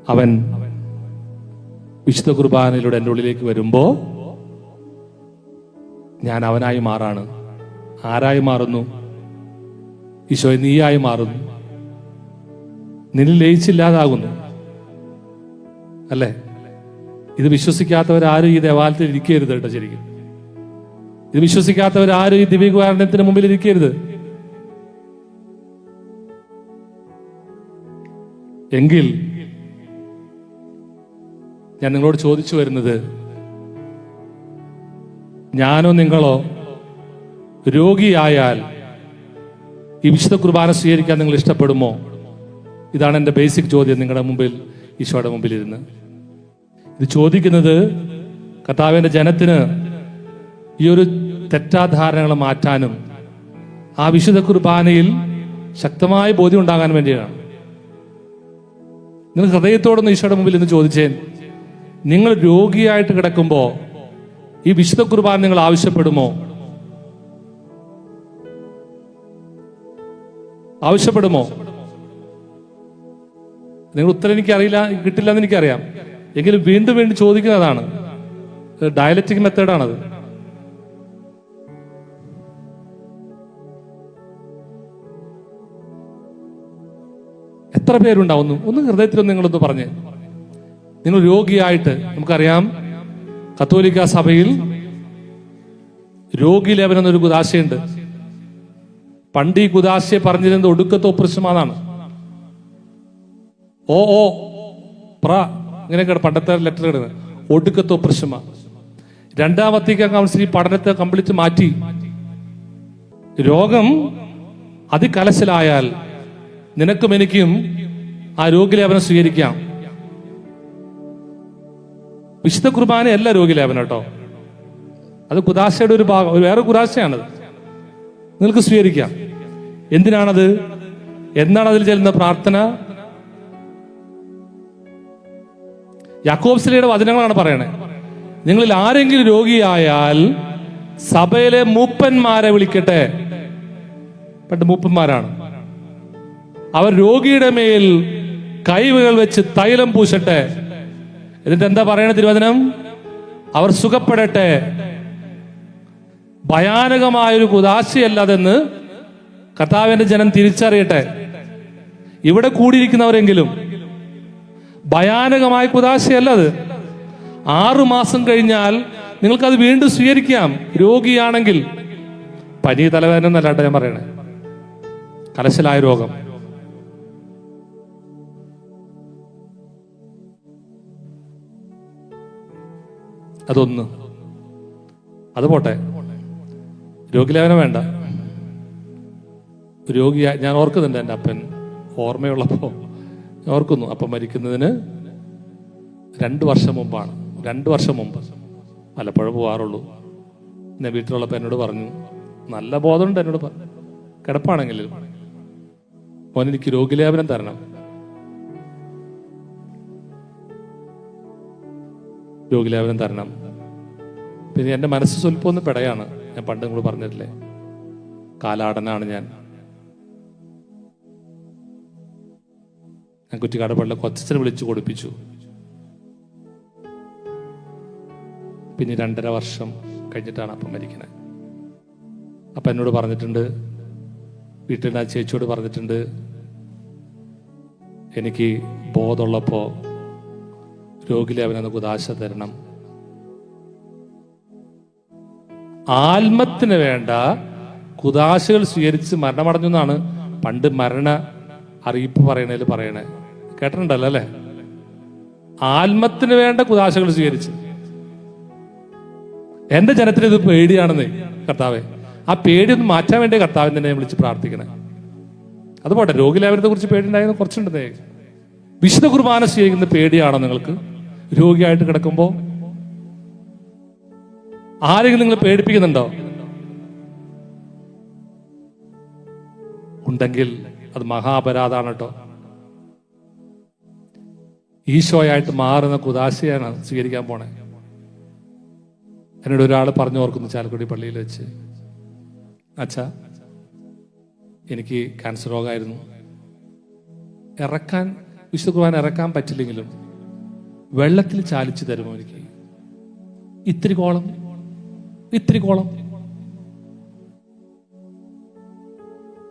അവൻ വിശുദ്ധ കുർബാനയിലൂടെ എൻ്റെ ഉള്ളിലേക്ക് വരുമ്പോൾ ഞാൻ അവനായി മാറാണ്. ആരായി മാറുന്നു? ഈശോയെ, നീയായി മാറുന്നു. നിന്നിൽ ലയിച്ചില്ലാതാകുന്നു. അല്ലേ? ഇത് വിശ്വസിക്കാത്തവരാരും ഈ ദേവാലയത്തിൽ ഇരിക്കരുത് കേട്ടോ. ശരിക്കും ഇത് വിശ്വസിക്കാത്തവരാരും ഈ ദിവ്യകാരുണ്യത്തിന് മുമ്പിൽ ഇരിക്കരുത്. എങ്കിൽ ഞാൻ നിങ്ങളോട് ചോദിച്ചു വരുന്നത്, ഞാനോ നിങ്ങളോ രോഗിയായാൽ ഈ വിശുദ്ധ കുർബാന സ്വീകരിക്കാൻ നിങ്ങൾ ഇഷ്ടപ്പെടുമോ? ഇതാണ് എൻ്റെ ബേസിക് ചോദ്യം നിങ്ങളുടെ മുമ്പിൽ, ഈശോയുടെ മുമ്പിൽ ഇരുന്ന്. ഇത് ചോദിക്കുന്നത് കർത്താവിൻ്റെ ജനത്തിന് ഈ ഒരു തെറ്റാധാരണകൾ മാറ്റാനും ആ വിശുദ്ധ കുർബാനയിൽ ശക്തമായ ബോധ്യം ഉണ്ടാകാൻ വേണ്ടിയാണ്. നിങ്ങൾ ഹൃദയത്തോടൊന്ന് ഈശോയുടെ മുമ്പിൽ ഇന്ന് ചോദിച്ചേൻ, നിങ്ങൾ രോഗിയായിട്ട് കിടക്കുമ്പോൾ ഈ വിശുദ്ധ കുർബാന നിങ്ങൾ ആവശ്യപ്പെടുമോ? ആവശ്യപ്പെടുമോ? നിങ്ങൾ ഉത്തരം എനിക്കറിയില്ല, കിട്ടില്ല എന്ന് എനിക്കറിയാം. എങ്കിലും വീണ്ടും വീണ്ടും ചോദിക്കുന്നതാണ്. ഡയലക്റ്റിക് മെത്തേഡാണത്. എത്ര പേരുണ്ടാവുന്നു? ഒന്ന് ഹൃദയത്തിലൊന്ന് നിങ്ങളൊന്ന് പറഞ്ഞ്. നിങ്ങൾ രോഗിയായിട്ട്, നമുക്കറിയാം കത്തോലിക്ക സഭയിൽ രോഗി ലേപനം എന്നൊരു കുദാശയുണ്ട്. പണ്ട് ഈ കുദാശയെ പറഞ്ഞിരുന്നത് ഒടുക്കത്തെ ഓപ്പറേഷനാണ്. ഓ പ്ര ഇങ്ങനെയൊക്കെ പണ്ടത്തെ ലെറ്റർ ഇടുന്നത്. ഒടുക്കത്തെ ഓപ്പറേഷൻ. രണ്ടാം വത്തിക്കാൻ കൗൺസിൽ ഈ പഠനത്തെ കംപ്ലീറ്റ് മാറ്റി. രോഗം അതികലശലായാൽ നിനക്കും എനിക്കും ആ രോഗിലേപനം സ്വീകരിക്കാം. വിശുദ്ധ കുർബാനയല്ല രോഗിലേപനം കേട്ടോ. അത് കുദാശയുടെ ഒരു ഭാഗം, വേറെ കുദാശയാണത്. നിങ്ങൾക്ക് സ്വീകരിക്കാം. എന്തിനാണത്? എന്നാണ് അതിൽ ചെല്ലുന്ന പ്രാർത്ഥന? യാക്കോബ് വചനങ്ങളാണ് പറയണേ. നിങ്ങളിൽ ആരെങ്കിലും രോഗിയായാൽ സഭയിലെ മൂപ്പന്മാരെ വിളിക്കട്ടെ. പണ്ട് മൂപ്പന്മാരാണ്. അവർ രോഗിയുടെ മേൽ കൈകൾ വെച്ച് തൈലം പൂശട്ടെ. എന്നിട്ട് എന്താ പറയണ തിരുവചനം? അവർ സുഖപ്പെടട്ടെ. ഭയാനകമായൊരു കുദാശയല്ലതെന്ന് കർത്താവിന്റെ ജനം തിരിച്ചറിയട്ടെ. ഇവിടെ കൂടിയിരിക്കുന്നവരെങ്കിലും ഭയാനകമായ കുദാശയല്ലത്. 6 മാസം കഴിഞ്ഞാൽ നിങ്ങൾക്കത് വീണ്ടും സ്വീകരിക്കാം. രോഗിയാണെങ്കിൽ പനി, തലവേദന എന്നല്ലാണ്ട് ഞാൻ പറയണേ, കലശലായ രോഗം. അതൊന്ന്, അത് പോട്ടെ. രോഗിലേപനം വേണ്ട. ഞാൻ ഓർക്കുന്നുണ്ട്, എൻ്റെ അപ്പൻ ഓർമ്മയുള്ളപ്പോ ഞാൻ ഓർക്കുന്നു. അപ്പം മരിക്കുന്നതിന് 2 വർഷം മുമ്പാണ്. 2 വർഷം മുമ്പ് പലപ്പോഴും പോകാറുള്ളൂ. എന്നെ വീട്ടിലുള്ളപ്പോൾ എന്നോട് പറഞ്ഞു, നല്ല ബോധമുണ്ട് എന്നോട് കിടപ്പാണെങ്കിലും, മോൻ എനിക്ക് രോഗിലേപനം തരണം, രോഗിലേപനം തരണം. പിന്നെ എൻ്റെ മനസ്സ് സ്വല്പം ഒന്ന് പെടയാണ്. ഞാൻ പണ്ട് നിങ്ങൾ പറഞ്ഞിട്ടില്ലേ, കാലാടനാണ് ഞാൻ. കുറ്റിക്കാടപ്പള്ളിലെ കൊച്ചനെ വിളിച്ചു കൊടുപ്പിച്ചു. പിന്നെ 2.5 വർഷം കഴിഞ്ഞിട്ടാണ് അപ്പം മരിക്കണത്. അപ്പം എന്നോട് പറഞ്ഞിട്ടുണ്ട്, വീട്ടിൽ ആ ചേച്ചിയോട് പറഞ്ഞിട്ടുണ്ട്, എനിക്ക് ബോധമുള്ളപ്പോൾ രോഗിലേപനം കുദാശ തരണം. ആത്മത്തിന് വേണ്ട കുദാശകൾ സ്വീകരിച്ച് മരണമടഞ്ഞു എന്നാണ് പണ്ട് മരണ അറിയിപ്പ് പറയണേ. കേട്ടിട്ടുണ്ടല്ലോ അല്ലേ? ആത്മത്തിന് വേണ്ട കുദാശകൾ സ്വീകരിച്ച്. എന്റെ ജനത്തിന് ഇത് പേടിയാണെന്ന് കർത്താവെ. ആ പേടി ഒന്ന് മാറ്റാൻ വേണ്ടി കർത്താവിനെ തന്നെ വിളിച്ച് പ്രാർത്ഥിക്കണേ. അതുപോട്ടെ, രോഗിലേപനത്തെ കുറിച്ച് പേടി ഉണ്ടായിരുന്നു കുറച്ചുണ്ടെന്നേ. വിശുദ്ധ കുർബാന സ്വീകരിക്കുന്ന പേടിയാണോ നിങ്ങൾക്ക്? രോഗിയായിട്ട് കിടക്കുമ്പോ ആരെങ്കിലും നിങ്ങൾ പേടിപ്പിക്കുന്നുണ്ടോ? ഉണ്ടെങ്കിൽ അത് മഹാപരാധാണ് കേട്ടോ. ഈശോയായിട്ട് മാറുന്ന കുദാശയാണ് സ്വീകരിക്കാൻ പോണേ. എന്നോട് ഒരാൾ പറഞ്ഞു ഓർക്കുന്നു, ചാലക്കുടി പള്ളിയിൽ വെച്ച്, അച്ഛാ എനിക്ക് ക്യാൻസർ രോഗമായിരുന്നു, ഇറക്കാൻ വിശുദ്ധ കുർബാന ഇറക്കാൻ പറ്റില്ലെങ്കിലും വെള്ളത്തിൽ ചാലിച്ചു തരുമോ എനിക്ക്? ഇത്തിരി കോളം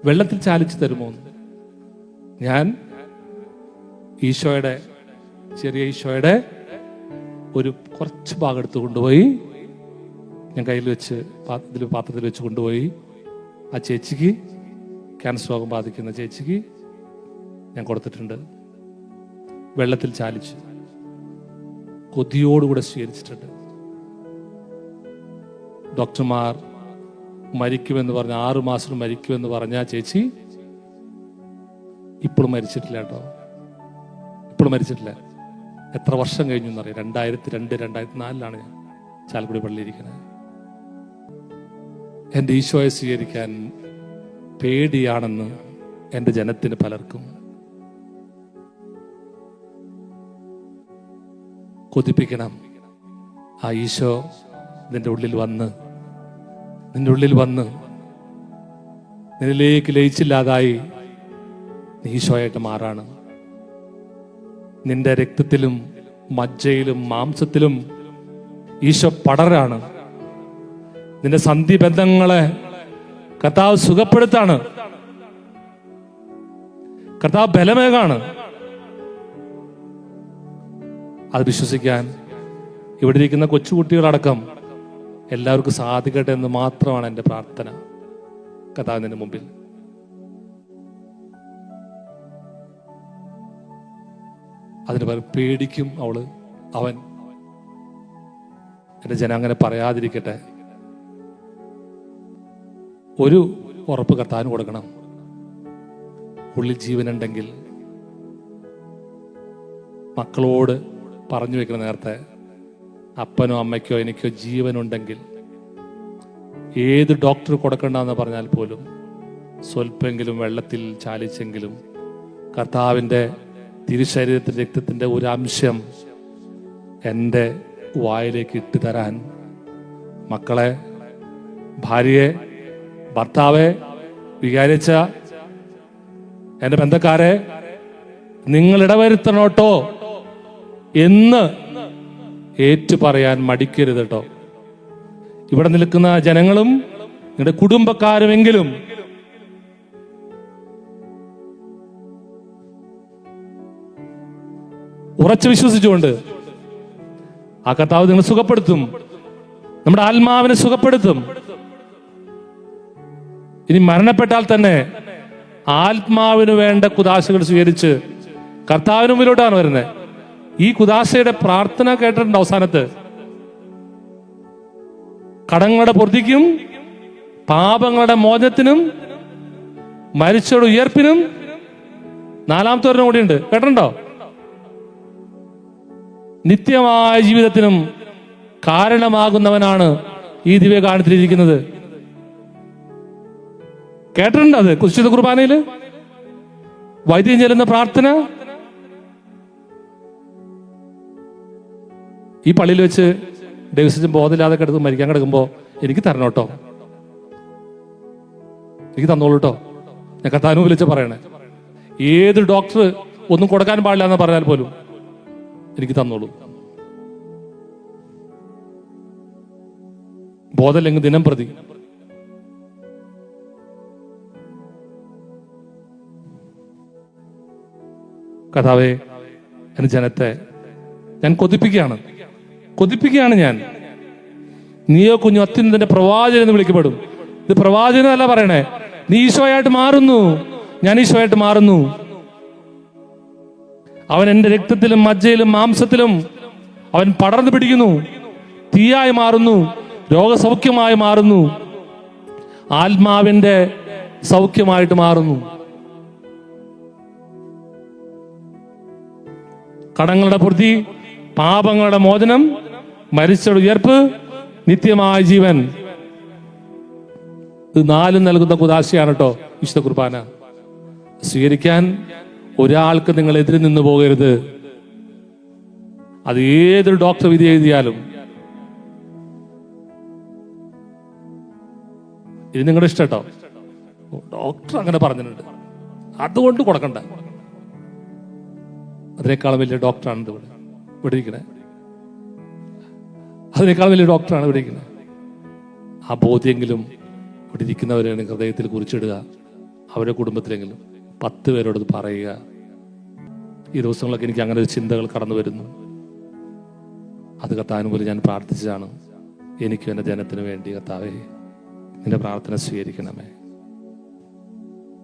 വെള്ളത്തിൽ ചാലിച്ചു തരുമോ? ഞാൻ ചെറിയ ഈശോയുടെ ഒരു കുറച്ച് ഭാഗം എടുത്ത് കൊണ്ടുപോയി ഞാൻ കയ്യിൽ വെച്ച് പാത്രത്തിൽ വെച്ച് കൊണ്ടുപോയി ആ ചേച്ചിക്ക്, ക്യാൻസർ രോഗം ബാധിക്കുന്ന ചേച്ചിക്ക് ഞാൻ കൊടുത്തിട്ടുണ്ട്. വെള്ളത്തിൽ ചാലിച്ച് കൊതിയോടുകൂടെ സ്വീകരിച്ചിട്ടുണ്ട്. ഡോക്ടർമാർ മരിക്കുമെന്ന് പറഞ്ഞ 6 മാസം മരിക്കുമെന്ന് പറഞ്ഞ ചേച്ചി ഇപ്പോഴും മരിച്ചിട്ടില്ല കേട്ടോ. ഇപ്പോഴും മരിച്ചിട്ടില്ല. എത്ര വർഷം കഴിഞ്ഞു എന്നറിയാം. 2002, 2004 ഞാൻ ചാലക്കുടി പള്ളിയിരിക്കുന്നത്. എൻ്റെ ഈശോയെ സ്വീകരിക്കാൻ പേടിയാണെന്ന് എൻ്റെ ജനത്തിന് പലർക്കും. കൊതിപ്പിക്കണം. ആ ഈശോ നിന്റെ ഉള്ളിൽ വന്ന് നിന്നിലേക്ക് ലയിച്ചില്ലാതായി നീ ഈശോയായിട്ട് മാറാണ്. നിന്റെ രക്തത്തിലും മജ്ജയിലും മാംസത്തിലും ഈശോ പടരാണ്. നിന്റെ സന്ധിബന്ധങ്ങളെ കർത്താവ് സുഖപ്പെടുത്താണ്. കർത്താവ് ബലമേകാണ്. അത് വിശ്വസിക്കാൻ ഇവിടെ ഇരിക്കുന്ന കൊച്ചുകുട്ടികളടക്കം എല്ലാവർക്കും സാധിക്കട്ടെ എന്ന് മാത്രമാണ് എൻ്റെ പ്രാർത്ഥന കർത്താവിന്റെ മുമ്പിൽ. അതിന് പേടിക്കും അവൻ. എൻ്റെ ജനം അങ്ങനെ പറയാതിരിക്കട്ടെ. ഒരു ഉറപ്പ് കർത്താവിന് കൊടുക്കണം. ഉള്ളിൽ ജീവനുണ്ടെങ്കിൽ മക്കളോട് പറഞ്ഞു വെക്കണം. നേരത്തെ അപ്പനോ അമ്മയ്ക്കോ എനിക്കോ ജീവനുണ്ടെങ്കിൽ ഏത് ഡോക്ടർ കൊടുക്കണ്ടെന്ന് പറഞ്ഞാൽ പോലും സ്വല്പമെങ്കിലും വെള്ളത്തിൽ ചാലിച്ചെങ്കിലും കർത്താവിൻ്റെ തിരുശരീരത്തിൻ്റെ രക്തത്തിൻ്റെ ഒരു അംശം എൻ്റെ വായിലേക്ക് ഇട്ട് തരാൻ മക്കളെ, ഭാര്യയെ, ഭർത്താവെ, വികാരിച്ച എൻ്റെ ബന്ധക്കാരെ നിങ്ങൾ ഇടവരുത്തണോട്ടോ എന്ന് ഏറ്റു പറയാൻ മടിക്കരുത് കേട്ടോ. ഇവിടെ നിൽക്കുന്ന ജനങ്ങളും നിങ്ങളുടെ കുടുംബക്കാരുമെങ്കിലും ഉറച്ചു വിശ്വസിച്ചുകൊണ്ട് ആ കർത്താവ് നിങ്ങൾ സുഖപ്പെടുത്തും. നമ്മുടെ ആത്മാവിനെ സുഖപ്പെടുത്തും. ഇനി മരണപ്പെട്ടാൽ തന്നെ ആത്മാവിന് വേണ്ട കുദാശകൾ സ്വീകരിച്ച് കർത്താവിന് മുമ്പിലോട്ടാണ് വരുന്നത്. ഈ കുദാശയുടെ പ്രാർത്ഥന കേട്ടിട്ടുണ്ട് അവസാനത്ത്. കടങ്ങളുടെ പൊറുതിക്കും പാപങ്ങളുടെ മോചനത്തിനും മരിച്ചവരുടെ ഉയർപ്പിനും 4ാമത്തെ ഒരെണ്ണം കൂടിയുണ്ട്. കേട്ടിട്ടുണ്ടോ? നിത്യമായ ജീവിതത്തിനും കാരണമാകുന്നവനാണ് ഈ ദിവ്യഗാനത്തിലിരിക്കുന്നത്. കേട്ടിട്ടുണ്ട് അത് വിശുദ്ധ കുർബാനയില് വൈദ്യം ചെല്ലുന്ന പ്രാർത്ഥന. ഈ പള്ളിയിൽ വെച്ച് ഡേവിസും ബോധമില്ലാതെ മരിക്കാൻ കിടക്കുമ്പോ എനിക്ക് തരണം കേട്ടോ, എനിക്ക് തന്നോളൂ കേട്ടോ. ഞാൻ കർത്താവിനെ വിളിച്ച് പറയണേ. ഏത് ഡോക്ടർ ഒന്നും കൊടുക്കാൻ പാടില്ല എന്ന് പറഞ്ഞാൽ പോലും എനിക്ക് തന്നോളൂ. ബോധമില്ലെങ്കിൽ ദിനം പ്രതി കർത്താവേ, എന്റെ ജനത്തെ ഞാൻ കൊതിപ്പിക്കുകയാണ് ഞാൻ. നീയോ കുഞ്ഞു അത്യുന്നതന്റെ പ്രവാചകൻ എന്ന് വിളിക്കപ്പെടും. ഇത് പ്രവാചകനല്ല പറയണേ. നീ ഈശോയായിട്ട് മാറുന്നു, ഞാൻ ഈശോയായിട്ട് മാറുന്നു. അവൻ എൻ്റെ രക്തത്തിലും മജ്ജയിലും മാംസത്തിലും അവൻ പടർന്നു പിടിക്കുന്നു. തീയായി മാറുന്നു, രോഗസൗഖ്യമായി മാറുന്നു, ആത്മാവിന്റെ സൗഖ്യമായിട്ട് മാറുന്നു. കടങ്ങളുടെ പൂർത്തി, പാപങ്ങളുടെ മോചനം, മരിച്ചവരുടെ ഉയർപ്പ്, നിത്യമായ ജീവൻ. ഇത് 4 നൽകുന്ന കുദാശയാണ് കേട്ടോ വിശുദ്ധ കുർബാന. സ്വീകരിക്കാൻ ഒരാൾക്ക് നിങ്ങൾ എതിരെ നിന്ന് പോകരുത്. അത് ഏതൊരു ഡോക്ടർ വിധി എഴുതിയാലും. ഇത് നിങ്ങളുടെ ഇഷ്ടം കേട്ടോ. ഡോക്ടർ അങ്ങനെ പറഞ്ഞിട്ടുണ്ട്, അതുകൊണ്ട് കൊടുക്കണ്ട. അതിനേക്കാളും വലിയ ഡോക്ടറാണ് ഇവിടെ ഇരിക്കണേ. അതിനേക്കാളും വലിയ ഡോക്ടറാണ് ഇവിടെ ഇരിക്കണേ. ആ ബോധ്യെങ്കിലും ഇവിടെ ഇരിക്കുന്നവരെയാണ് ഹൃദയത്തിൽ കുറിച്ചിടുക. അവരുടെ കുടുംബത്തിലെങ്കിലും 10 പേരോട് പറയുക. ഈ ദിവസങ്ങളൊക്കെ എനിക്ക് അങ്ങനെ ഒരു ചിന്തകൾ കടന്നു വരുന്നു. അത് കർത്താവിന് പോലും ഞാൻ പ്രാർത്ഥിച്ചതാണ്. എനിക്കും എൻ്റെ ജനത്തിനു വേണ്ടി കർത്താവേ നിന്റെ പ്രാർത്ഥന സ്വീകരിക്കണമേ.